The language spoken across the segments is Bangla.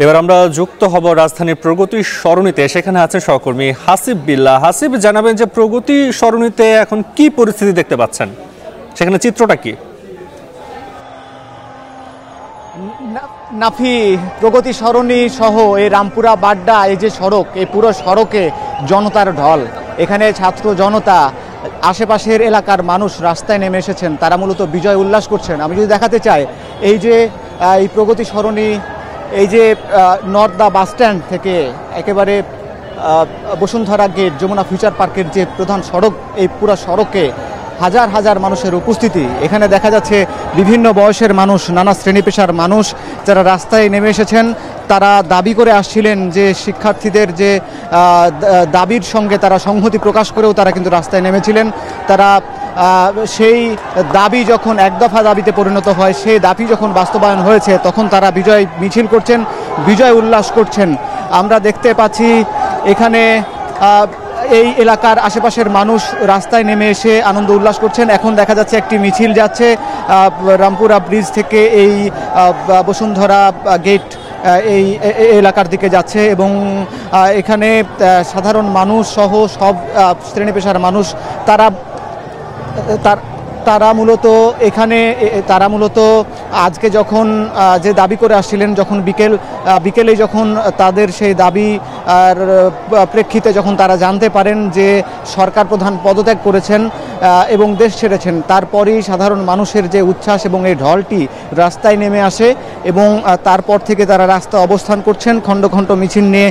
এবার আমরা যুক্ত হব রাজধানীর প্রগতি সরণিতে। সেখানে আছেন সহকর্মী হাসিব বিল্লাহ। হাসিব, জানাবেন যে প্রগতি সরণিতে এখন কি পরিস্থিতি দেখতে পাচ্ছেন, সেখানে চিত্রটা কি? নাফি, প্রগতি সরণি সহ এই রামপুরা বাড্ডা এই যে সড়ক, এই পুরো সড়কে জনতার ঢল। এখানে ছাত্র জনতা, আশেপাশের এলাকার মানুষ রাস্তায় নেমে এসেছেন, তারা মূলত বিজয় উল্লাস করছেন। আমি যদি দেখাতে চাই, এই যে এই প্রগতি সরণি, এই যে নর্দা বাস স্ট্যান্ড থেকে একেবারে বসুন্ধরা গেট, যমুনা ফিউচার পার্কের যে প্রধান সড়ক, এই পুরো সড়কে হাজার হাজার মানুষের উপস্থিতি। এখানে দেখা যাচ্ছে বিভিন্ন বয়সের মানুষ, নানা শ্রেণী পেশার মানুষ যারা রাস্তায় নেমে এসেছেন। তারা দাবি করে আসছিলেন যে শিক্ষার্থীদের যে দাবির সঙ্গে তারা সংহতি প্রকাশ করেও তারা কিন্তু রাস্তায় নেমেছিলেন। তারা সেই দাবি যখন এক দফা দাবিতে পরিণত হয়, সেই দাবি যখন বাস্তবায়ন হয়েছে, তখন তারা বিজয় মিছিল করছেন, বিজয় উল্লাস করছেন। আমরা দেখতে পাচ্ছি এখানে এই এলাকার আশেপাশের মানুষ রাস্তায় নেমে এসে আনন্দ উল্লাস করছেন। এখন দেখা যাচ্ছে একটি মিছিল যাচ্ছে রামপুরা ব্রিজ থেকে এই বসুন্ধরা গেট এই এলাকার দিকে যাচ্ছে, এবং এখানে সাধারণ মানুষ সহ সব শ্রেণী পেশার মানুষ তারা মূলত আজকে যখন যে দাবি করে আসছিলেন, যখন বিকেলে যখন তাদের সেই দাবি আর প্রেক্ষিতে যখন তারা জানতে পারেন যে সরকার প্রধান পদত্যাগ করেছেন এবং দেশ ছেড়েছেন, তারপরেই সাধারণ মানুষের যে উচ্ছ্বাস এবং এই ঢলটি রাস্তায় নেমে আসে, এবং তারপর থেকে তারা রাস্তায় অবস্থান করছেন, খণ্ড খণ্ড মিছিল নিয়ে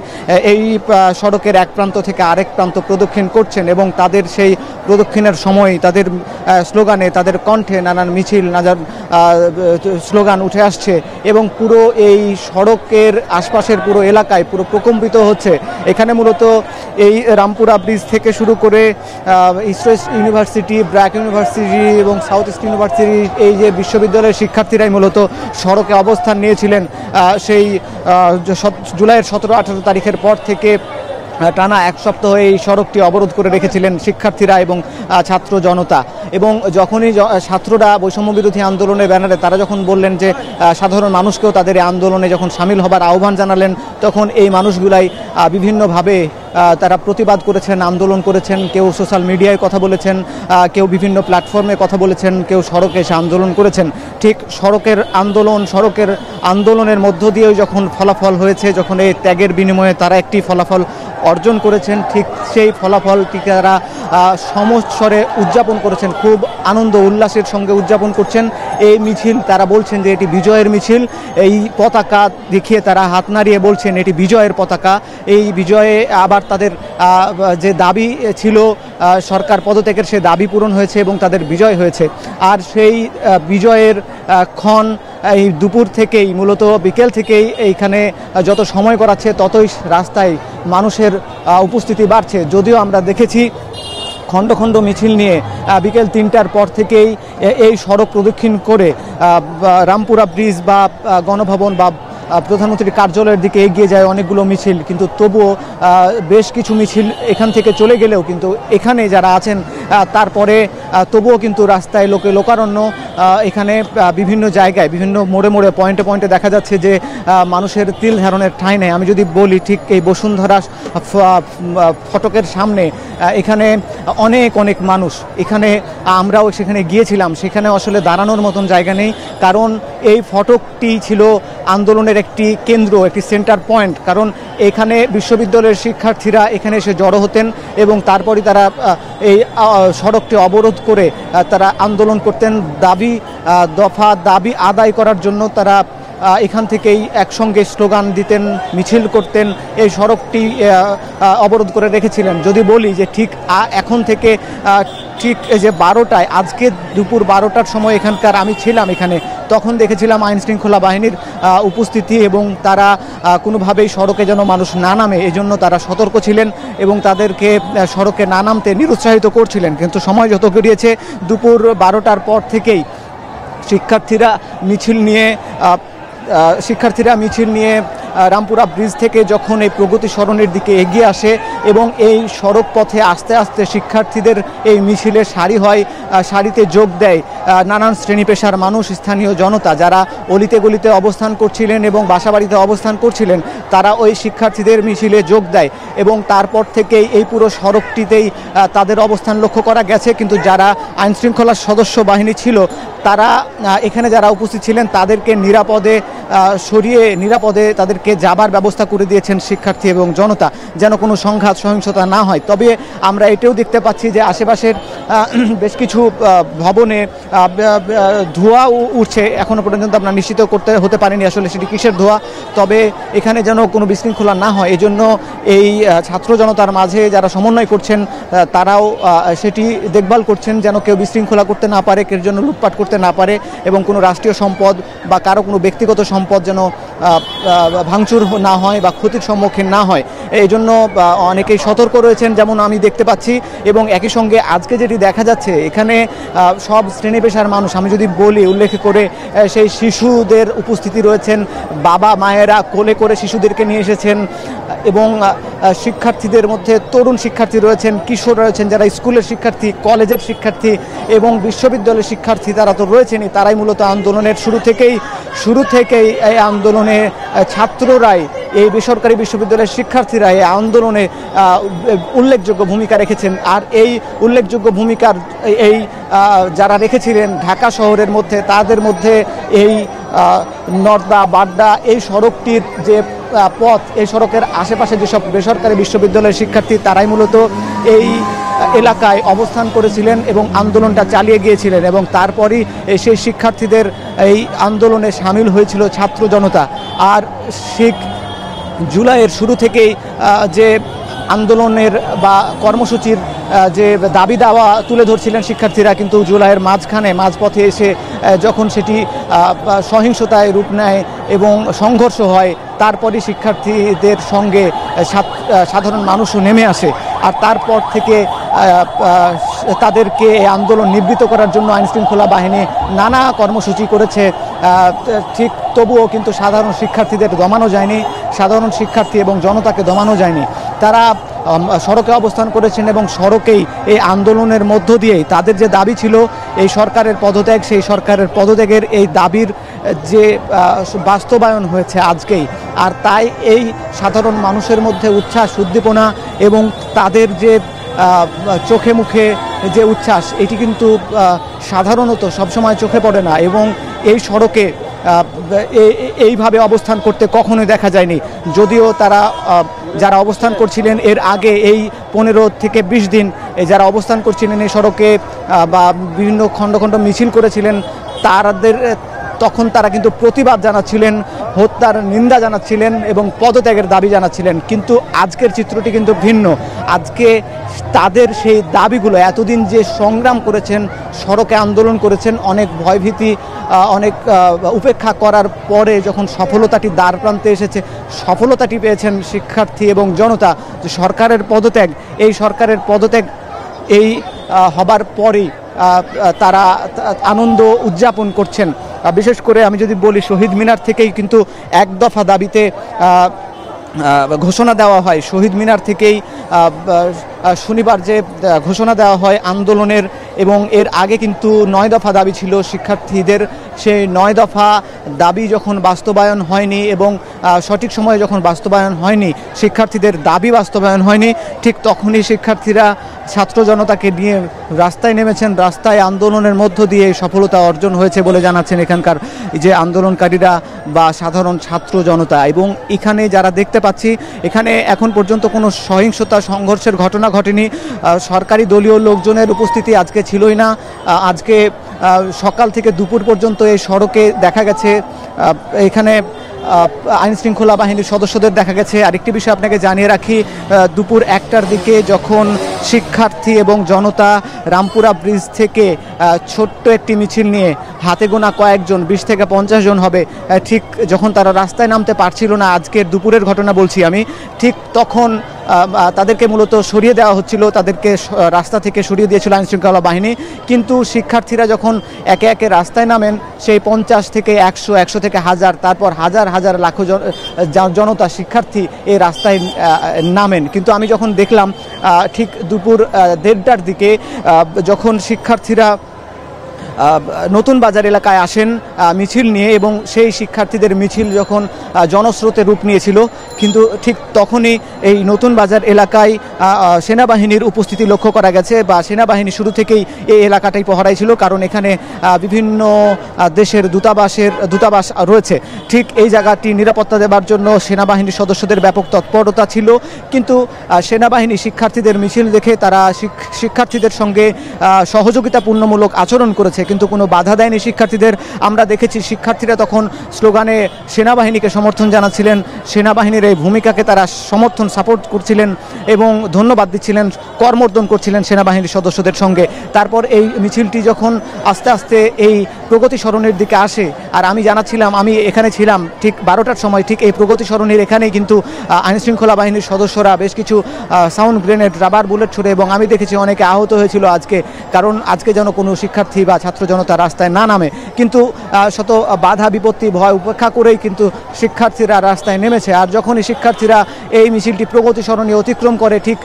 এই সড়কের এক প্রান্ত থেকে আরেক প্রান্ত প্রদক্ষিণ করছেন। এবং তাদের সেই প্রদক্ষিণের সময় তাদের স্লোগানে, তাদের কণ্ঠে নানান মিছিল, নানান স্লোগান উঠে আসছে, এবং পুরো এই সড়কের আশপাশের পুরো এলাকায় পুরো প্রকম্পিত হচ্ছে। এখানে মূলত এই রামপুরা ব্রিজ থেকে শুরু করে east West university, BRAC university এবং সাউথ ইস্ট ইউনিভার্সিটি, এই যে বিশ্ববিদ্যালয়ের শিক্ষার্থীরাই মূলত সড়কে অবস্থান নিয়েছিলেন সেই জুলাইয়ের 17-18 তারিখের পর থেকে। টানা এক সপ্তাহ এই সড়কটি অবরোধ করে রেখেছিলেন শিক্ষার্থীরা এবং ছাত্র জনতা। এবং যখনই ছাত্ররা বৈষম্য বিরোধী আন্দোলনের ব্যানারে তারা যখন বললেন যে সাধারণ মানুষকেও তাদের এই আন্দোলনে যখন সামিল হবার আহ্বান জানালেন, তখন এই মানুষগুলাই বিভিন্নভাবে তারা প্রতিবাদ করেছেন, আন্দোলন করেছেন। কেউ সোশ্যাল মিডিয়ায় কথা বলেছেন, কেউ বিভিন্ন প্ল্যাটফর্মে কথা বলেছেন, কেউ সড়কে এসে আন্দোলন করেছেন। ঠিক সড়কের আন্দোলনের মধ্য দিয়েও যখন ফলাফল হয়েছে, যখন এই ত্যাগের বিনিময়ে তারা একটি ফলাফল অর্জন করেছেন, ঠিক সেই ফলাফলটি তারা সমস্বরে উদযাপন করেছেন, খুব আনন্দ উল্লাসের সঙ্গে উদযাপন করছেন এই মিছিল। তারা বলছেন যে এটি বিজয়ের মিছিল। এই পতাকা দেখিয়ে তারা হাত নাড়িয়ে বলছেন এটি বিজয়ের পতাকা। এই বিজয়ে আবার তাদের যে দাবি ছিল সরকার পদত্যাগের, সে দাবি পূরণ হয়েছে এবং তাদের বিজয় হয়েছে। আর সেই বিজয়ের ক্ষণ এই দুপুর থেকেই, মূলত বিকেল থেকেই এইখানে যত সময় গড়াচ্ছে ততই রাস্তায় মানুষের উপস্থিতি বাড়ছে। যদিও আমরা দেখেছি খণ্ড খণ্ড মিছিল নিয়ে বিকেল 3টার পর থেকেই এই সড়ক প্রদক্ষিণ করে রামপুরা ব্রিজ বা গণভবন বা প্রধানমন্ত্রীর কার্যালয়ের দিকে এগিয়ে যায় অনেকগুলো মিছিল, কিন্তু তবুও বেশ কিছু মিছিল এখান থেকে চলে গেলেও কিন্তু এখানে যারা আছেন তারপরে তবুও কিন্তু রাস্তায় লোকারণ্য। এখানে বিভিন্ন জায়গায়, বিভিন্ন মোড়ে মোড়ে, পয়েন্টে পয়েন্টে দেখা যাচ্ছে যে মানুষের তিল ধারণের ঠাঁই নেই। আমি যদি বলি, ঠিক এই বসুন্ধরা ফটকের সামনে এখানে অনেক মানুষ, এখানে আমরাও সেখানে গিয়েছিলাম, সেখানে আসলে দাঁড়ানোর মতন জায়গা নেই। কারণ এই ফটকটি ছিল আন্দোলনের একটি কেন্দ্র, একটি সেন্টার পয়েন্ট। কারণ এখানে বিশ্ববিদ্যালয়ের শিক্ষার্থীরা এখানে এসে জড়ো হতেন এবং তারপরই তারা এই সড়কটি অবরোধ করে তারা আন্দোলন করতেন, দাবি আদায় করার জন্য। তারা এখান থেকেই একসঙ্গে স্লোগান দিতেন, মিছিল করতেন, এই সড়কটি অবরোধ করে রেখেছিলেন। যদি বলি যে ঠিক এখন থেকে ঠিক যে 12টায়, আজকে দুপুর 12টার সময় এখানকার আমি ছিলাম এখানে, তখন দেখেছিলাম আইন শৃঙ্খলা বাহিনীর উপস্থিতি, এবং তারা কোনোভাবেই সড়কে যেন মানুষ না নামে এজন্য তারা সতর্ক ছিলেন এবং তাদেরকে সড়কে না নামতে নিরুৎসাহিত করছিলেন। কিন্তু সময় যত গড়িয়েছে, দুপুর 12টার পর থেকেই শিক্ষার্থীরা মিছিল নিয়ে রামপুরা ব্রিজ থেকে যখন এই প্রগতি সরণির দিকে এগিয়ে আসে এবং এই সড়ক পথে আস্তে আস্তে শিক্ষার্থীদের এই মিছিলের সারি হয়, সারিতে যোগ দেয় নানান শ্রেণী পেশার মানুষ, স্থানীয় জনতা যারা অলিতে গলিতে অবস্থান করছিলেন এবং বাসাবাড়িতে অবস্থান করছিলেন, তারা ওই শিক্ষার্থীদের মিছিলে যোগ দেয় এবং তারপর থেকেই এই পুরো সড়কটিতেই তাদের অবস্থান লক্ষ্য করা গেছে। কিন্তু যারা আইনশৃঙ্খলার সদস্য বাহিনী ছিল তারা এখানে যারা উপস্থিত ছিলেন তাদেরকে নিরাপদে সরিয়ে নিরাপদে তাদেরকে যাবার ব্যবস্থা করে দিয়েছেন শিক্ষার্থী এবং জনতা, যেন কোনো সংঘাত সহিংসতা না হয়। তবে আমরা এটাও দেখতে পাচ্ছি যে আশেপাশের বেশ কিছু ভবনে ধোঁয়া উঠছে, এখনও পর্যন্ত আমরা নিশ্চিত হতে পারিনি আসলে সেটি কিসের ধোঁয়া। তবে এখানে যেন কোনো বিশৃঙ্খলা না হয় এজন্য এই ছাত্র জনতার মাঝে যারা সমন্বয় করছেন তারাও সেটি দেখভাল করছেন যেন কেউ বিশৃঙ্খলা করতে না পারে, কেউ যেন লুটপাট করতে না পারে এবং কোনো রাষ্ট্রীয় সম্পদ বা কারো কোনো ব্যক্তিগত সম্পদ যেন ভাঙচুর না হয় বা ক্ষতির সম্মুখীন না হয়, এই জন্য অনেকেই সতর্ক রয়েছেন যেমন আমি দেখতে পাচ্ছি। এবং একই সঙ্গে আজকে যেটি দেখা যাচ্ছে এখানে সব শ্রেণী পেশার মানুষ, আমি যদি বলি উল্লেখ করে সেই শিশুদের উপস্থিতি রয়েছেন, বাবা মায়েরা কোলে করে শিশুদেরকে নিয়ে এসেছেন এবং শিক্ষার্থীদের মধ্যে তরুণ শিক্ষার্থী রয়েছেন, কিশোর রয়েছেন, যারা স্কুলের শিক্ষার্থী, কলেজের শিক্ষার্থী এবং বিশ্ববিদ্যালয়ের শিক্ষার্থী তারা তো রয়েছেনই। তারাই মূলত আন্দোলনের শুরু থেকেই এই আন্দোলনে ছাত্ররাই, এই বেসরকারি বিশ্ববিদ্যালয়ের শিক্ষার্থীরা এই আন্দোলনে উল্লেখযোগ্য ভূমিকা রেখেছেন। আর এই উল্লেখযোগ্য ভূমিকার এই যারা রেখেছিলেন ঢাকা শহরের মধ্যে, তাদের মধ্যে এই নর্দা বাড্ডা এই সড়কটির যে পথ, এই সড়কের আশেপাশে যেসব বেসরকারি বিশ্ববিদ্যালয়ের শিক্ষার্থী তারাই মূলত এই এলাকায় অবস্থান করেছিলেন এবং আন্দোলনটা চালিয়ে গিয়েছিলেন এবং তারপরই সেই শিক্ষার্থীদের এই আন্দোলনে সামিল হয়েছিল ছাত্র জনতা। আর জুলাইয়ের শুরু থেকেই যে আন্দোলনের বা কর্মসূচির যে দাবি দাওয়া তুলে ধরছিলেন শিক্ষার্থীরা, কিন্তু জুলাইয়ের মাঝপথে এসে যখন সেটি সহিংসতায় রূপ নেয় এবং সংঘর্ষ হয়, তারপরই শিক্ষার্থীদের সঙ্গে সাধারণ মানুষও নেমে আসে। আর তারপর থেকে তাদেরকে আন্দোলন নিবৃত্ত করার জন্য আইনশৃঙ্খলা বাহিনী নানা কর্মসূচি করেছে, ঠিক তবুও কিন্তু সাধারণ শিক্ষার্থীদের দমানো যায়নি, সাধারণ শিক্ষার্থী এবং জনতাকে দমানো যায়নি। তারা সড়কে অবস্থান করেছেন এবং সড়কেই এই আন্দোলনের মধ্য দিয়েই তাদের যে দাবি ছিল এই সরকারের পদত্যাগ, সেই সরকারের পদত্যাগের এই দাবির যে বাস্তবায়ন হয়েছে আজকেই। আর তাই এই সাধারণ মানুষের মধ্যে উচ্ছ্বাস, উদ্দীপনা এবং তাদের যে চোখে মুখে যে উচ্ছ্বাস, এটি কিন্তু সাধারণত সবসময় চোখে পড়ে না এবং এই সড়কে এইভাবে অবস্থান করতে কখনোই দেখা যায়নি। যদিও তারা যারা অবস্থান করছিলেন এর আগে এই 15 থেকে 20 দিন যারা অবস্থান করছিলেন এই সড়কে বা বিভিন্ন খণ্ড খণ্ড মিছিল করেছিলেন, তখন তারা কিন্তু প্রতিবাদ জানাচ্ছিলেন, হত্যার নিন্দা জানাচ্ছিলেন এবং পদত্যাগের দাবি জানাচ্ছিলেন। কিন্তু আজকের চিত্রটি কিন্তু ভিন্ন। আজকে তাদের সেই দাবিগুলো, এতদিন যে সংগ্রাম করেছেন, সড়কে আন্দোলন করেছেন, অনেক ভয়ভীতি, অনেক উপেক্ষা করার পরে যখন সফলতাটি দ্বার প্রান্তে এসেছে, সফলতাটি পেয়েছেন শিক্ষার্থী এবং জনতা। যে সরকারের পদত্যাগ, এই সরকারের পদত্যাগ এই হবার পরেই তারা আনন্দ উদযাপন করছেন। বিশেষ করে আমি যদি বলি, শহীদ মিনার থেকেই কিন্তু এক দফা দাবিতে ঘোষণা দেওয়া হয়। শহীদ মিনার থেকেই শনিবার যে ঘোষণা দেওয়া হয় আন্দোলনের, এবং এর আগে কিন্তু 9 দফা দাবি ছিল শিক্ষার্থীদের। সেই 9 দফা দাবি যখন বাস্তবায়ন হয়নি এবং সঠিক সময়ে যখন বাস্তবায়ন হয়নি, শিক্ষার্থীদের দাবি বাস্তবায়ন হয়নি, ঠিক তখনই শিক্ষার্থীরা ছাত্র জনতাকে নিয়ে রাস্তায় নেমেছেন। রাস্তায় আন্দোলনের মধ্য দিয়ে সফলতা অর্জন হয়েছে বলে জানাচ্ছেন এখানকার যে আন্দোলনকারীরা বা সাধারণ ছাত্র জনতা। এবং এখানে যারা দেখতে পাচ্ছি, এখানে এখন পর্যন্ত কোনো সহিংসতা সংঘর্ষের ঘটনা ঘটেনি। সরকারি দলীয় লোকজনের উপস্থিতি আজকে ছিলই না। আজকে সকাল থেকে দুপুর পর্যন্ত এই সড়কে দেখা গেছে এখানে আইনশৃঙ্খলা বাহিনীর সদস্যদের দেখা গেছে। আরেকটি বিষয় আপনাকে জানিয়ে রাখি, দুপুর 1টার দিকে যখন শিক্ষার্থী এবং জনতা রামপুরা ব্রিজ থেকে ছোট্ট একটি মিছিল নিয়ে, হাতে গোনা কয়েকজন, 20 থেকে 50 জন হবে, ঠিক যখন তারা রাস্তায় নামতে পারছিল না, আজকের দুপুরের ঘটনা বলছি আমি, ঠিক তখন তাদেরকে মূলত সরিয়ে দেওয়া হচ্ছিল, তাদেরকে রাস্তা থেকে সরিয়ে দিয়েছিল আইনশৃঙ্খলা বাহিনী। কিন্তু শিক্ষার্থীরা যখন একে একে রাস্তায় নামেন, সেই 50 থেকে 100, 100 থেকে 1000, তারপর হাজার হাজার লাখো জনতা শিক্ষার্থী এই রাস্তায় নামেন। কিন্তু আমি যখন দেখলাম ঠিক দুপুর 1:30টার দিকে যখন শিক্ষার্থীরা নতুন বাজার এলাকায় আসেন মিছিল নিয়ে, এবং সেই শিক্ষার্থীদের মিছিল যখন জনস্রোতে রূপ নিয়েছিল, কিন্তু ঠিক তখনই এই নতুন বাজার এলাকায় সেনাবাহিনীর উপস্থিতি লক্ষ্য করা গেছে, বা সেনাবাহিনী শুরু থেকেই এই এলাকাটাই পহরায় ছিল, কারণ এখানে বিভিন্ন দেশের দূতাবাস রয়েছে। ঠিক এই জায়গাটি নিরাপত্তা দেওয়ার জন্য সেনাবাহিনীর সদস্যদের ব্যাপক তৎপরতা ছিল। কিন্তু সেনাবাহিনী শিক্ষার্থীদের মিছিল দেখে তারা শিক্ষার্থীদের সঙ্গে সহযোগিতাপূর্ণমূলক আচরণ করেছে, কিন্তু কোনো বাধা দেয়নি শিক্ষার্থীদের। আমরা দেখেছি শিক্ষার্থীরা তখন স্লোগানে সেনাবাহিনীকে সমর্থন জানাচ্ছিলেন, সেনাবাহিনীর এই ভূমিকাকে তারা সাপোর্ট করছিলেন এবং ধন্যবাদ দিচ্ছিলেন, করমর্দন করছিলেন সেনাবাহিনীর সদস্যদের সঙ্গে। তারপর এই মিছিলটি যখন আস্তে আস্তে এই প্রগতি সরণির দিকে আসে, আর আমি জানাচ্ছিলাম, আমি এখানে ছিলাম ঠিক 12টার সময়, ঠিক এই প্রগতি সরণির এখানেই কিন্তু আইনশৃঙ্খলা বাহিনীর সদস্যরা বেশ কিছু সাউন্ড গ্রেনেড, রাবার বুলেট ছুড়ে, এবং আমি দেখেছি অনেকে আহত হয়েছিল আজকে, কারণ আজকে যেন কোনো শিক্ষার্থী বা ছাত্র জনতা রাস্তায় না নামে। কিন্তু শত বাধা বিপত্তি ভয় উপেক্ষা করেই কিন্তু শিক্ষার্থীরা রাস্তায় নেমেছে। আর যখনই শিক্ষার্থীরা এই মিছিলটি প্রগতি সরণি অতিক্রম করে, ঠিক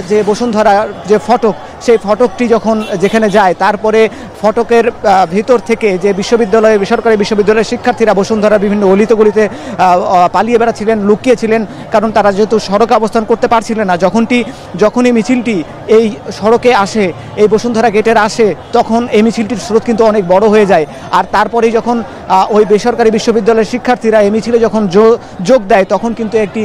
যে বসুন্ধরা যে ফটক, সেই ফটকটি যখন যেখানে যায়, তারপরে ফটকের ভিতর থেকে যে বেসরকারি বিশ্ববিদ্যালয়ের শিক্ষার্থীরা বসুন্ধরার বিভিন্ন অলিতে-গলিতে পালিয়ে বেড়াচ্ছিলেন, লুকিয়েছিলেন, কারণ তারা যেহেতু সড়কে অবস্থান করতে পারছিলেন না। যখনই মিছিলটি এই সড়কে আসে, এই বসুন্ধরা গেটের আসে, তখন এই মিছিলটির স্রোত কিন্তু অনেক বড় হয়ে যায়। আর তারপরেই যখন ওই বেসরকারি বিশ্ববিদ্যালয়ের শিক্ষার্থীরা এই মিছিলে যখন যোগ দেয়, তখন কিন্তু একটি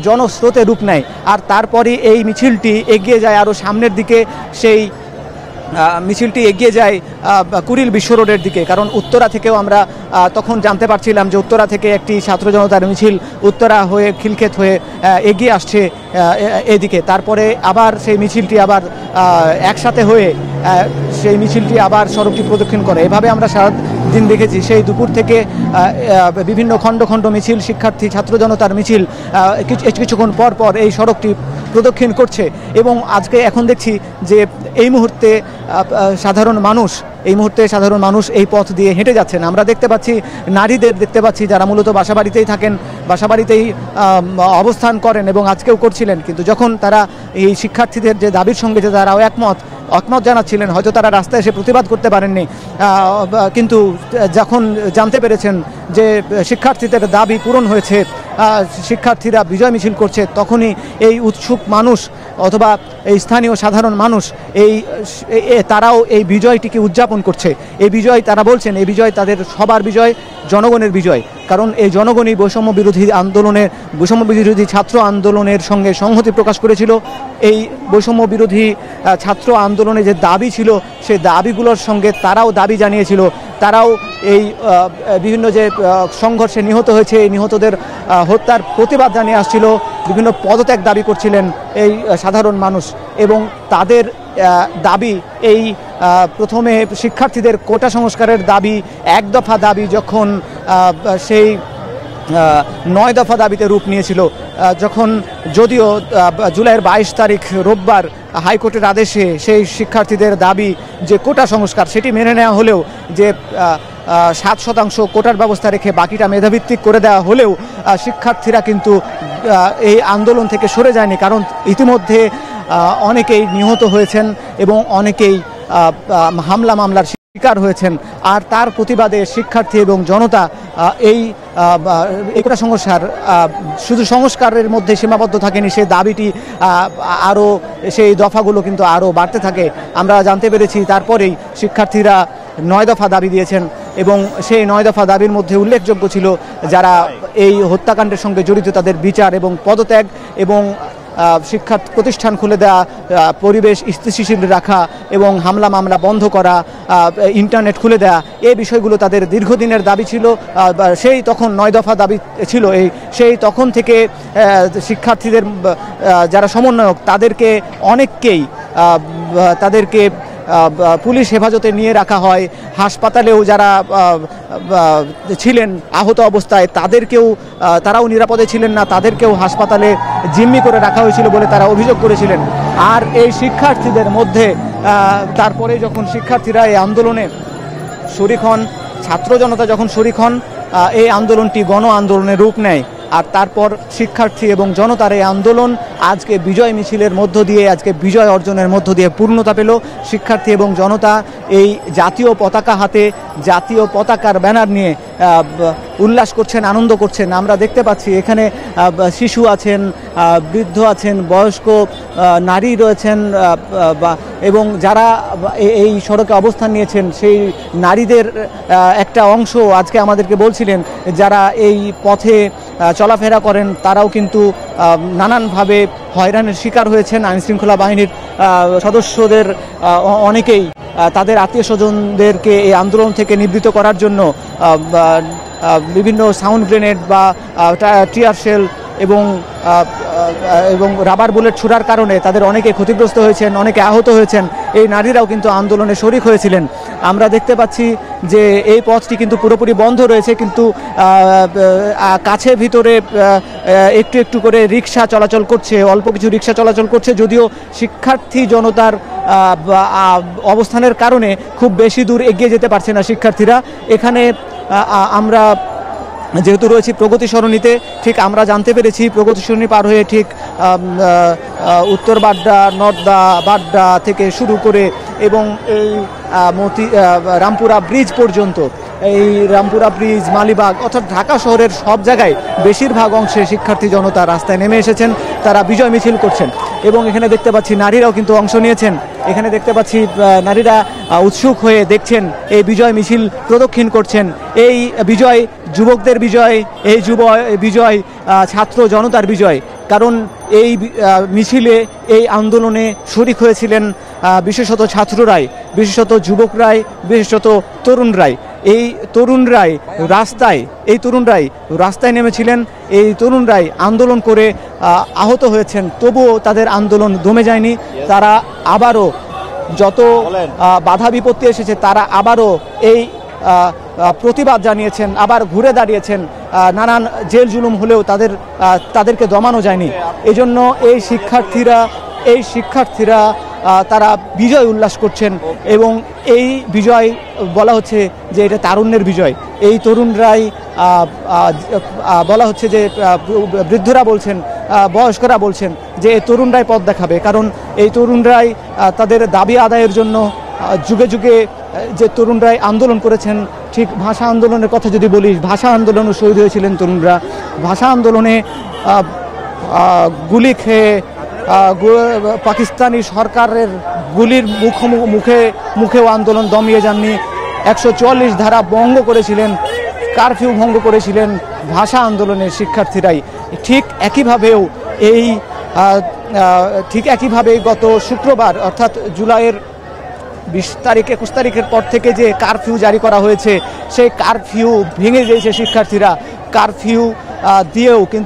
জনস্রোতে রূপ নেয়। আর তারপরে এই মিছিলটি এগিয়ে যায় আরও সামনের দিকে, সেই মিছিলটি এগিয়ে যায় কুড়িল বিশ্ব রোডের দিকে, কারণ উত্তরা থেকেও আমরা তখন জানতে পারছিলাম যে উত্তরা থেকে একটি ছাত্র জনতার মিছিল উত্তরা হয়ে খিলক্ষেত হয়ে এগিয়ে আসছে এদিকে। তারপরে আবার সেই মিছিলটি আবার একসাথে হয়ে সেই মিছিলটি আবার সড়কটি প্রদক্ষিণ করে। এভাবে আমরা সারাদিন দেখেছি, সেই দুপুর থেকে বিভিন্ন খণ্ড খণ্ড মিছিল, শিক্ষার্থী ছাত্র জনতার মিছিল কিছুক্ষণ পর পর এই সড়কটি প্রদক্ষিণ করছে। এবং আজকে এখন দেখছি যে এই মুহূর্তে সাধারণ মানুষ এই পথ দিয়ে হেঁটে যাচ্ছেন। আমরা দেখতে পাচ্ছি নারীদের দেখতে পাচ্ছি, যারা মূলত বাসাবাড়িতেই থাকেন, বাসাবাড়িতেই অবস্থান করেন এবং আজকেও করছিলেন। কিন্তু যখন তারা এই শিক্ষার্থীদের যে দাবির সঙ্গে যে তারাও একমত জানাচ্ছিলেন, হয়তো তারা রাস্তায় এসে প্রতিবাদ করতে পারেননি, কিন্তু যখন জানতে পেরেছেন যে শিক্ষার্থীদের দাবি পূরণ হয়েছে, শিক্ষার্থীরা বিজয় মিছিল করছে, তখনই এই উৎসুক মানুষ অথবা এই স্থানীয় সাধারণ মানুষ তারাও এই বিজয়টিকে উদযাপন করছে। এই বিজয়, তারা বলছেন, এই বিজয় তাদের সবার বিজয়, জনগণের বিজয়। কারণ এই জনগণই বৈষম্য বিরোধী ছাত্র আন্দোলনের সঙ্গে সংহতি প্রকাশ করেছিল। এই বৈষম্য বিরোধী ছাত্র আন্দোলনে যে দাবি ছিল, সেই দাবিগুলোর সঙ্গে তারাও দাবি জানিয়েছিল। তারাও এই বিভিন্ন যে সংঘর্ষে নিহত হয়েছে, এই নিহতদের হত্যার প্রতিবাদ জানিয়ে আসছিল, বিভিন্ন পদত্যাগ দাবি করছিলেন এই সাধারণ মানুষ। এবং তাদের দাবি, এই প্রথমে শিক্ষার্থীদের কোটা সংস্কারের দাবি, এক দফা দাবি যখন সেই 9 দফা দাবিতে রূপ নিয়েছিল, যখন যদিও জুলাইয়ের 22 তারিখ রোববার হাইকোর্টের আদেশে সেই শিক্ষার্থীদের দাবি যে কোটা সংস্কার, সেটি মেনে নেওয়া হলেও, যে 7% কোটার ব্যবস্থা রেখে বাকিটা মেধাভিত্তিক করে দেওয়া হলেও শিক্ষার্থীরা কিন্তু এই আন্দোলন থেকে সরে যায়নি, কারণ ইতিমধ্যে অনেকেই নিহত হয়েছেন এবং অনেকেই মামলার শিকার হয়েছেন। আর তার প্রতিবাদে শিক্ষার্থী এবং জনতা এই কোটা সংস্কার শুধু সংস্কারের মধ্যে সীমাবদ্ধ থাকেনি, সেই দাবিটি আরও, সেই দফাগুলো কিন্তু আরও বাড়তে থাকে। আমরা জানতে পেরেছি তারপরেই শিক্ষার্থীরা 9 দফা দাবি দিয়েছেন, এবং সেই 9 দফা দাবির মধ্যে উল্লেখযোগ্য ছিল যারা এই হত্যাকাণ্ডের সঙ্গে জড়িত তাদের বিচার এবং পদত্যাগ, এবং শিক্ষা প্রতিষ্ঠান খুলে দেওয়া, পরিবেশ স্থিতিশীল রাখা এবং মামলা বন্ধ করা, ইন্টারনেট খুলে দেওয়া, এই বিষয়গুলো তাদের দীর্ঘদিনের দাবি ছিল। সেই তখন 9 দফা দাবি ছিল। সেই তখন থেকে শিক্ষার্থীদের যারা সমন্বয়ক, তাদেরকে অনেককেই পুলিশ হেফাজতে নিয়ে রাখা হয়। হাসপাতালেও যারা ছিলেন আহত অবস্থায় তারাও নিরাপদে ছিলেন না, তাদেরকেও হাসপাতালে জিম্মি করে রাখা হয়েছিল বলে তারা অভিযোগ করেছিলেন। আর এই শিক্ষার্থীদের মধ্যে তারপরে যখন শিক্ষার্থীরা এই আন্দোলনে শরিক হন, ছাত্র জনতা যখন শরিক হন, এই আন্দোলনটি গণ আন্দোলনের রূপ নেয়। আর তারপর শিক্ষার্থী এবং জনতার এই আন্দোলন আজকে বিজয় মিছিলের মধ্য দিয়ে, আজকে বিজয় অর্জনের মধ্য দিয়ে পূর্ণতা পেল। শিক্ষার্থী এবং জনতা এই জাতীয় পতাকা হাতে, জাতীয় পতাকার ব্যানার নিয়ে উল্লাস করছেন, আনন্দ করছেন। আমরা দেখতে পাচ্ছি এখানে শিশু আছেন, বৃদ্ধ আছেন, বয়স্ক নারী রয়েছেন, এবং যারা এই সড়কে অবস্থান নিয়েছেন সেই নারীদের একটা অংশ আজকে আমাদেরকে বলছিলেন যারা এই পথে চলাফেরা করেন তারাও কিন্তু নানানভাবে হয়রানির শিকার হয়েছেন। আইনশৃঙ্খলা বাহিনীর সদস্যদের অনেকেই তাদের আত্মীয় স্বজনদেরকে এই আন্দোলন থেকে নিবৃত্ত করার জন্য বিভিন্ন সাউন্ড গ্রেনেড বা টিয়ার শেল এবং রাবার বুলেট ছোড়ার কারণে তাদের অনেকে ক্ষতিগ্রস্ত হয়েছেন, অনেকে আহত হয়েছেন। এই নারীরাও কিন্তু আন্দোলনে শরিক হয়েছিলেন। আমরা দেখতে পাচ্ছি যে এই পথটি কিন্তু পুরোপুরি বন্ধ রয়েছে, কিন্তু কাছে ভিতরে একটু একটু করে রিক্সা চলাচল করছে, অল্প কিছু রিক্সা চলাচল করছে, যদিও শিক্ষার্থী জনতার অবস্থানের কারণে খুব বেশি দূর এগিয়ে যেতে পারছে না শিক্ষার্থীরা। এখানে আমরা যেহেতু রয়েছি প্রগতি সরণিতে, ঠিক আমরা জানতে পেরেছি প্রগতি সরণি পার হয়ে ঠিক উত্তর বাড্ডা, নর্দা বাড্ডা থেকে শুরু করে এবং এই রামপুরা ব্রিজ পর্যন্ত, এই রামপুরা ব্রিজ, মালিবাগ অর্থাৎ ঢাকা শহরের সব জায়গায় বেশিরভাগ অংশে শিক্ষার্থী জনতা রাস্তায় নেমে এসেছেন, তারা বিজয় মিছিল করছেন। এবং এখানে দেখতে পাচ্ছি নারীরাও কিন্তু অংশ নিয়েছেন। এখানে দেখতে পাচ্ছি নারীরা উৎসুক হয়ে দেখছেন, এই বিজয় মিছিল প্রদক্ষিণ করছেন। এই বিজয় যুবকদের বিজয়, এই বিজয় ছাত্র জনতার বিজয়। কারণ এই মিছিলে, এই আন্দোলনে শরিক হয়েছিলেন বিশেষত ছাত্ররাই, বিশেষত যুবকরাই, বিশেষত তরুণরাই। এই তরুণরাই রাস্তায় নেমেছিলেন, এই তরুণরাই আন্দোলন করে আহত হয়েছেন, তবুও তাদের আন্দোলন দমে যায়নি। তারা আবারও যত বাধা বিপত্তি এসেছে তারা আবারও এই প্রতিবাদ জানিয়েছেন, আবার ঘুরে দাঁড়িয়েছেন। নানান জেল জুলুম হলেও তাদেরকে দমানো যায়নি। এজন্য এই শিক্ষার্থীরা তারা বিজয় উল্লাস করছেন। এবং এই বিজয় বলা হচ্ছে যে এটা তারুণ্যের বিজয়। এই তরুণরাই বলা হচ্ছে যে বৃদ্ধরা বলছেন, বয়স্করা বলছেন যে এই তরুণরাই পথ দেখাবে। কারণ এই তরুণরাই তাদের দাবি আদায়ের জন্য যুগে যুগে যে তরুণরাই আন্দোলন করেছেন। ঠিক ভাষা আন্দোলনের কথা যদি বলি, ভাষা আন্দোলনও শহীদ হয়েছিলেন তরুণরা। ভাষা আন্দোলনে গুলি খেয়ে পাকিস্তানি সরকারের গুলির মুখেও আন্দোলন দমিয়ে যাননি। 144 ধারা ভঙ্গ করেছিলেন, কারফিউ ভঙ্গ করেছিলেন ভাষা আন্দোলনের শিক্ষার্থীরাই। ঠিক একইভাবে গত শুক্রবার অর্থাৎ জুলাইয়ের 20 তারিখ 21 তারিখের পর থেকে যে কারফিউ জারি করা হয়েছে, সেই কারফিউ ভেঙে দিয়েছে শিক্ষার্থীরা। কারফিউ দিয়েও কিন্তু